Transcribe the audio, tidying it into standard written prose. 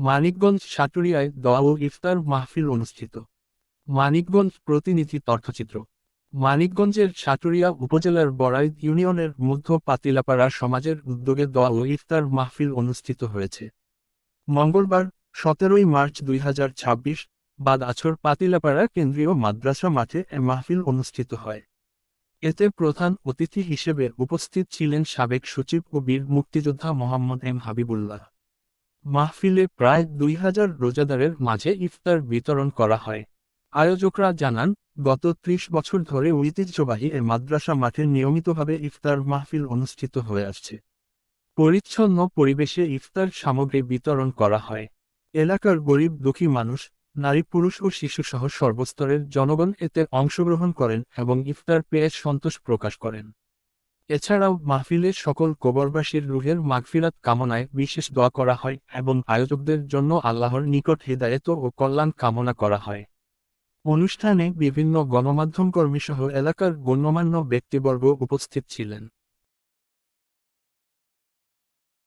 মানিকগঞ্জ সাটুরিয়ায় দোয়া ও ইফতার মাহফিল অনুষ্ঠিত। মানিকগঞ্জ প্রতিনিধি তথ্যচিত্র। মানিকগঞ্জের সাটুরিয়া উপজেলার বড়াইল ইউনিয়নের মধ্য পাতিলাপাড়া সমাজের উদ্যোগে দোয়া ও ইফতার মাহফিল অনুষ্ঠিত হয়েছে। মঙ্গলবার ১৭ই মার্চ ২০২৬ বাদ আছর পাতিলাপাড়া কেন্দ্রীয় মাদ্রাসা মাঠে এ মাহফিল অনুষ্ঠিত হয়। এতে প্রধান অতিথি হিসেবে উপস্থিত ছিলেন সাবেক সচিব ও বীর মুক্তিযোদ্ধা মোহাম্মদ এম হাবিবুল্লাহ। মাহফিলে প্রায় ২০০০ রোজাদারের মাঝে ইফতার বিতরণ করা হয়। আয়োজকরা জানান, গত ৩০ বছর ধরে ঐতিহ্যবাহী এ মাদ্রাসা মাঠে নিয়মিতভাবে ইফতার মাহফিল অনুষ্ঠিত হয়ে আসছে। পরিচ্ছন্ন পরিবেশে ইফতার সামগ্রী বিতরণ করা হয়। এলাকার গরিব দুঃখী মানুষ, নারী পুরুষ ও শিশুসহ সর্বস্তরের জনগণ এতে অংশগ্রহণ করেন এবং ইফতার পেয়ে সন্তোষ প্রকাশ করেন। এছাড়াও মাহফিলে সকল কবরবাসীর রুহের মাগফিরাত কামনায় বিশেষ দোয়া করা হয় এবং আয়োজকদের জন্য আল্লাহর নিকট হিদায়াত ও কল্যাণ কামনা করা হয়। অনুষ্ঠানে বিভিন্ন গণমাধ্যম কর্মীসহ এলাকার গণ্যমান্য ব্যক্তিবর্গ উপস্থিত ছিলেন।